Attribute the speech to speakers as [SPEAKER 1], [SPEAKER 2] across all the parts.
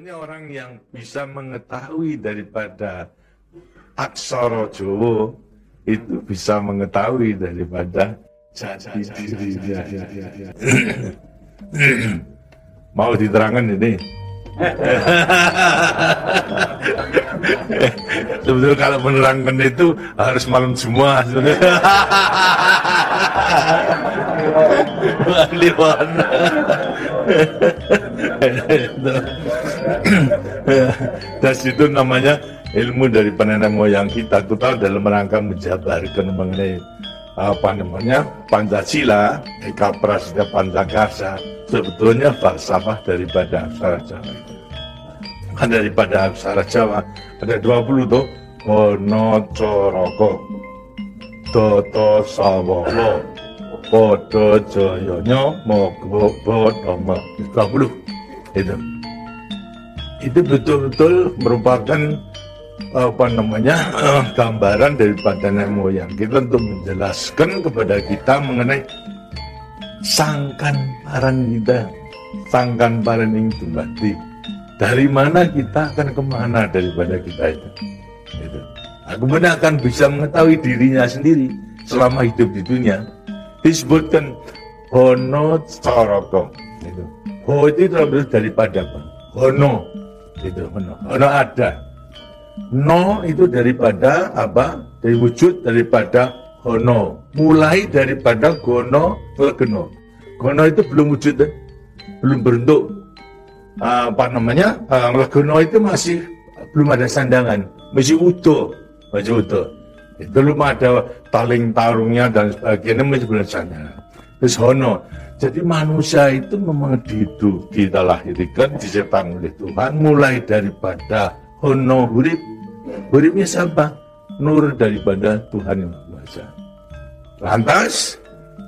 [SPEAKER 1] Sebetulnya orang yang bisa mengetahui daripada aksara Jawa itu bisa mengetahui daripada jati dirinya. Mau diterangkan ini? Sebetulnya kalau menerangkan itu harus malam semua. Dan itu namanya ilmu dari nenek moyang kita dalam rangka menjabarkan mengenai Pancasila, Eka Prasida Pancakarsa. Sebetulnya falsafah daripada aksara Jawa. Kan daripada aksara Jawa ada 20 tuh. Ono Coroko, Toto Sawolo, Podo Joyonya, Mogo Bodoma, 20 itu. Itu betul-betul merupakan gambaran daripada nenek moyang kita untuk menjelaskan kepada kita mengenai sangkan paran ing tumbati. Dari mana kita akan kemana daripada kita itu. Kemudian akan bisa mengetahui dirinya sendiri selama hidup di dunia. Disebutkan Hono Coroko. Ho itu terambil daripada apa? Hono. Itu Hono. Hono ada. No itu daripada apa? Dari wujud daripada Hono. Mulai daripada Gono Legeno. Gono itu belum wujud, belum berbentuk. Legeno itu masih belum ada sandangan, masih utuh. Itu belum ada taling tarungnya dan sebagainya, masih belum sandangan. Terus Hono. Jadi manusia itu memang kita lahirkan, diciptakan oleh Tuhan, mulai daripada Hono hurip. Huripnya siapa? Nur daripada Tuhan Yang Maha Esa. Lantas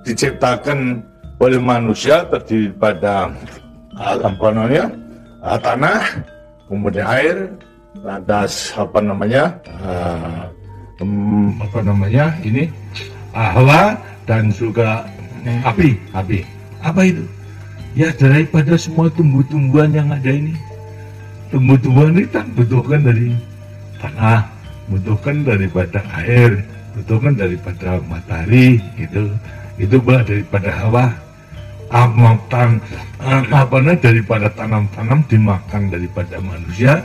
[SPEAKER 1] diciptakan oleh manusia terdiri pada tanah, kemudian air, lantas ini hawa dan juga api. Apa itu? Ya daripada semua tumbuh-tumbuhan yang ada ini. Tumbuh-tumbuhan ini tak butuhkan dari tanah, butuhkan daripada air, butuhkan daripada matahari, itu pula daripada hawa. Daripada tanam-tanam dimakan daripada manusia,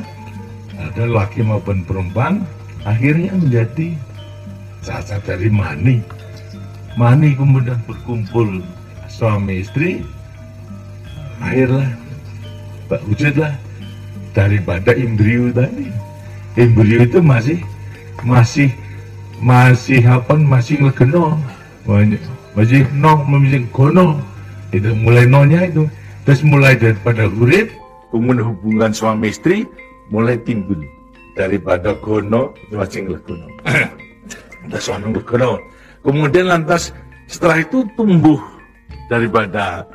[SPEAKER 1] ada laki maupun perempuan, akhirnya menjadi cacat dari mani. Mani kemudian berkumpul suami istri, akhirlah wujudlah daripada embrio tadi. Embrio itu masih legeno, masih gono. Itu mulai nonya itu, terus mulai daripada hurip, kemudian hubungan suami istri mulai timbul daripada gono masih legono. Terus legono. Kemudian lantas setelah itu tumbuh daripada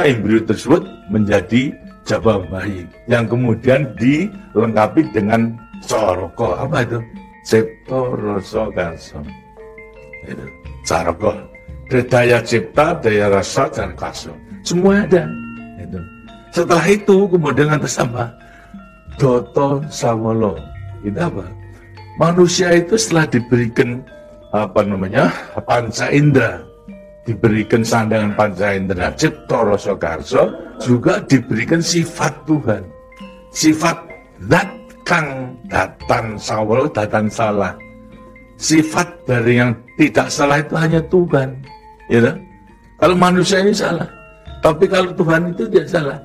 [SPEAKER 1] embrio tersebut menjadi jabang bayi yang kemudian dilengkapi dengan Coroko. Apa itu? Cipta rasa karsa. Itu Coroko. Daya cipta, daya rasa, dan karsa. Semua ada. Itu. Setelah itu kemudian lantas apa? Doto Sawolo. Itu apa? Manusia itu setelah diberikan panca indera, diberikan sandangan panca indera, cipta rasa karsa, juga diberikan sifat Tuhan, sifat zat kang datan sawolo, datan salah. Sifat dari yang tidak salah itu hanya Tuhan, ya. Kalau manusia ini salah, tapi kalau Tuhan itu tidak salah.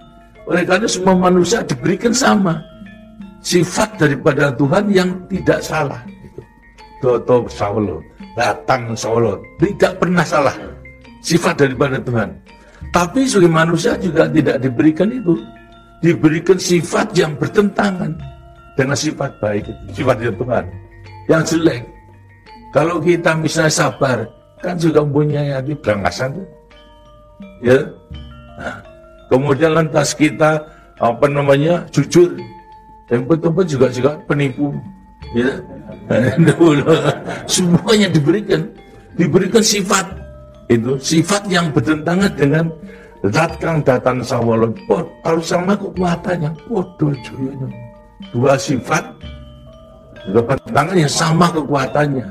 [SPEAKER 1] Oleh karena semua manusia diberikan sama sifat daripada Tuhan yang tidak salah. Doto sawolo, datang sawolo, tidak pernah salah. Sifat daripada Tuhan. Tapi sebagai manusia juga tidak diberikan itu. Diberikan sifat yang bertentangan dengan sifat baik itu, sifat dari Tuhan. Yang jelek. Kalau kita misalnya sabar, kan juga mempunyai hati berangasan. Ya. Nah, kemudian lantas kita jujur. Yang betul-betul juga penipu. Ya. Semuanya diberikan sifat itu, sifat yang bertentangan dengan zat kang datan sawala harus sama kekuatannya podo joyonya. Dua sifat bertentangan yang sama kekuatannya.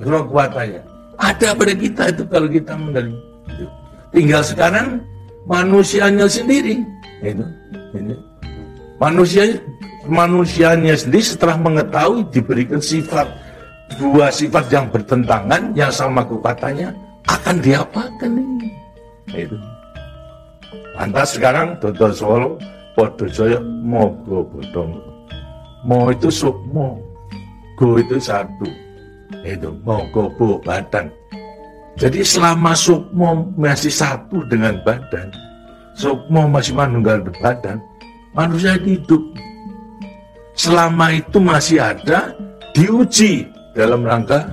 [SPEAKER 1] Kekuatannya ada pada kita itu kalau kita mengenali. Tinggal sekarang manusianya sendiri itu. Manusianya sendiri setelah mengetahui diberikan sifat, dua sifat yang bertentangan yang sama kekuatannya, akan diapakan ini? Itu. Lantas sekarang Dodo Solo podo jaya mogo bodong. Mo itu sukmo, go itu satu. Itu mogo bo badan. Jadi selama sukmo masih satu dengan badan, sukmo masih manunggal badan, manusia hidup. Selama itu masih ada, diuji dalam rangka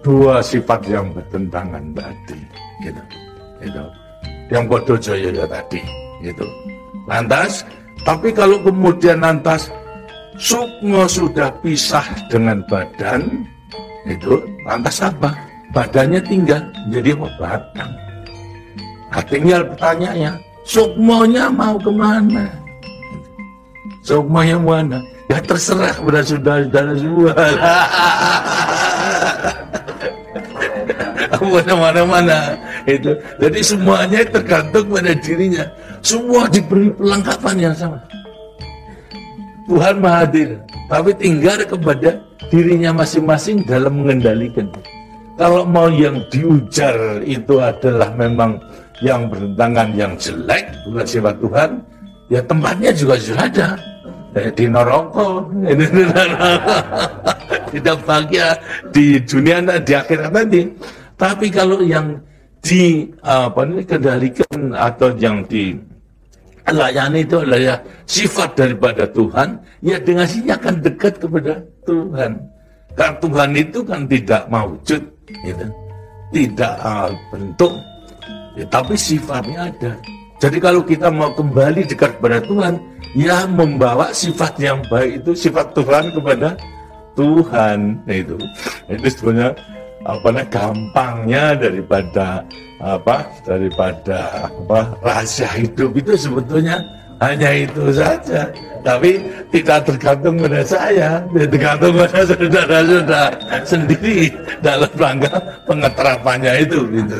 [SPEAKER 1] dua sifat yang bertentangan tadi, gitu. Yang podo jaya tadi, gitu. Lantas, tapi kalau kemudian lantas sukmo sudah pisah dengan badan, itu lantas apa? Badannya tinggal jadi batang. Nah, tinggal pertanyaannya, sukmonya mau kemana? Sukmonya mana? Ya terserah kepada saudara-saudara semua. Mana-mana itu. Jadi semuanya tergantung pada dirinya. Semua diberi perlengkapan yang sama. Tuhan Maha Hadir, tapi tinggal kepada dirinya masing-masing dalam mengendalikan. Kalau mau yang diujar itu adalah memang yang bertentangan, yang jelek, bukan sifat Tuhan, ya tempatnya juga sudah ada. Di neraka, tidak bahagia di dunia dan di akhirat nanti. Tapi kalau yang dikendalikan atau yang dilayani itu adalah ya, sifat daripada Tuhan, ya dengan sini akan dekat kepada Tuhan. Karena Tuhan itu kan tidak mewujud, gitu. Tidak bentuk, ya, tapi sifatnya ada. Jadi kalau kita mau kembali dekat kepada Tuhan, ya membawa sifat yang baik itu, sifat Tuhan kepada Tuhan. Nah, itu sebenarnya gampangnya daripada rahasia hidup itu sebetulnya hanya itu saja. Tapi tidak tergantung pada saya, tergantung pada saudara-saudara sendiri dalam rangka pengeterapannya itu, gitu.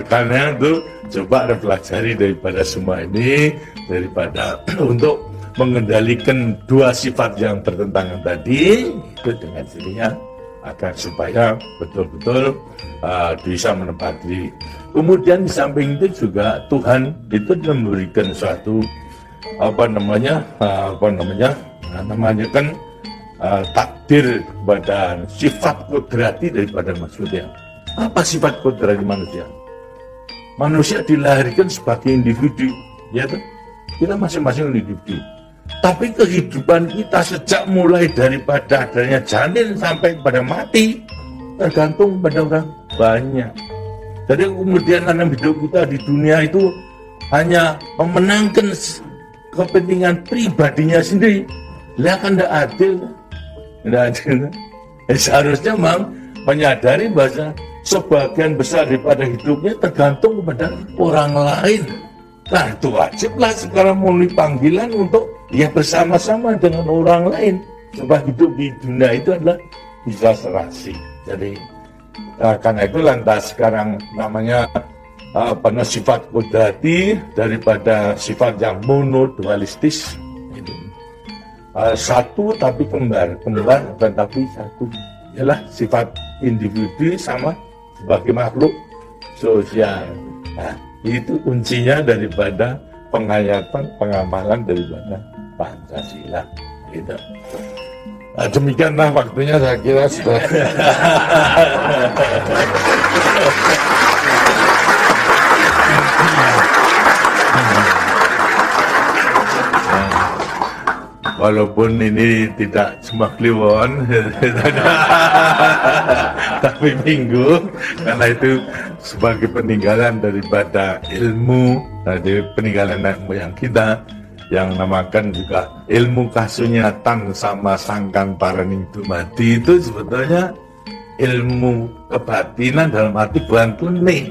[SPEAKER 1] Karena itu coba pelajari daripada semua ini, daripada untuk mengendalikan dua sifat yang bertentangan tadi itu dengan dirinya, agar supaya betul-betul bisa menepati. Kemudian di samping itu juga Tuhan itu memberikan suatu takdir kepada sifat kodrati daripada manusia. Apa sifat kodrati manusia? Manusia dilahirkan sebagai individu, ya tuh. Kita masing-masing individu. Tapi kehidupan kita sejak mulai daripada adanya janin sampai pada mati tergantung pada orang banyak. Jadi kemudian dalam hidup kita di dunia itu hanya memenangkan kepentingan pribadinya sendiri. Lihat kan tidak adil. Tidak adil. Seharusnya memang menyadari bahwa sebagian besar daripada hidupnya tergantung kepada orang lain. Nah itu wajiblah sekarang mulai panggilan untuk ya bersama-sama dengan orang lain. Sebab hidup di dunia itu adalah bisa serasi. Jadi karena itu lantas sekarang namanya sifat kodrati daripada sifat yang monodualistis. Satu tapi kembar tetapi satu. Ialah sifat individu sama sebagai makhluk sosial. Nah, itu kuncinya daripada penghayatan, pengamalan daripada Pancasila. Gitu. Nah, demikianlah waktunya saya kira sudah. Walaupun ini tidak cuma kliwon, tapi minggu, karena itu sebagai peninggalan daripada ilmu, dari peninggalan moyang kita, yang namakan juga ilmu kasunyatan sama sangkan paraning dumadi, itu sebetulnya ilmu kebatinan dalam arti bukan tunai.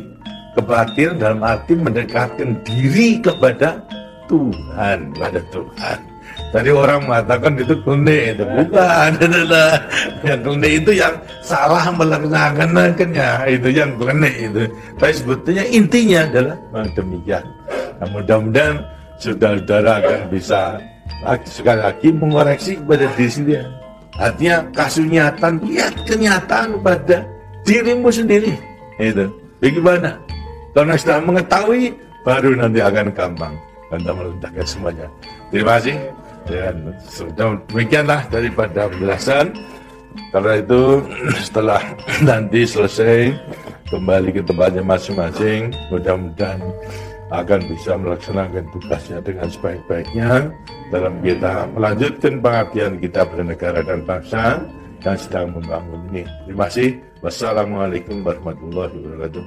[SPEAKER 1] Kebaktian dalam arti mendekatkan diri kepada Tuhan, pada Tuhan. Tadi orang mengatakan itu klinik, itu bukan. Yang klinik itu yang salah melaksanakannya, itu yang klinik itu. Tapi sebetulnya intinya adalah demikian. Nah, mudah-mudahan saudara-saudara akan bisa sekali lagi mengoreksi kepada diri sendiri. Artinya kasunyatan, lihat kenyataan pada dirimu sendiri. Itu bagaimana? Karena sudah mengetahui, baru nanti akan gampang Anda meletakkan semuanya. Terima kasih. Dan sudah demikianlah daripada penjelasan. Karena itu setelah nanti selesai kembali ke tempatnya masing-masing, mudah-mudahan akan bisa melaksanakan tugasnya dengan sebaik-baiknya dalam kita melanjutkan pengabdian kita pada negara dan bangsa yang sedang membangun ini. Terima kasih. Wassalamualaikum warahmatullahi wabarakatuh.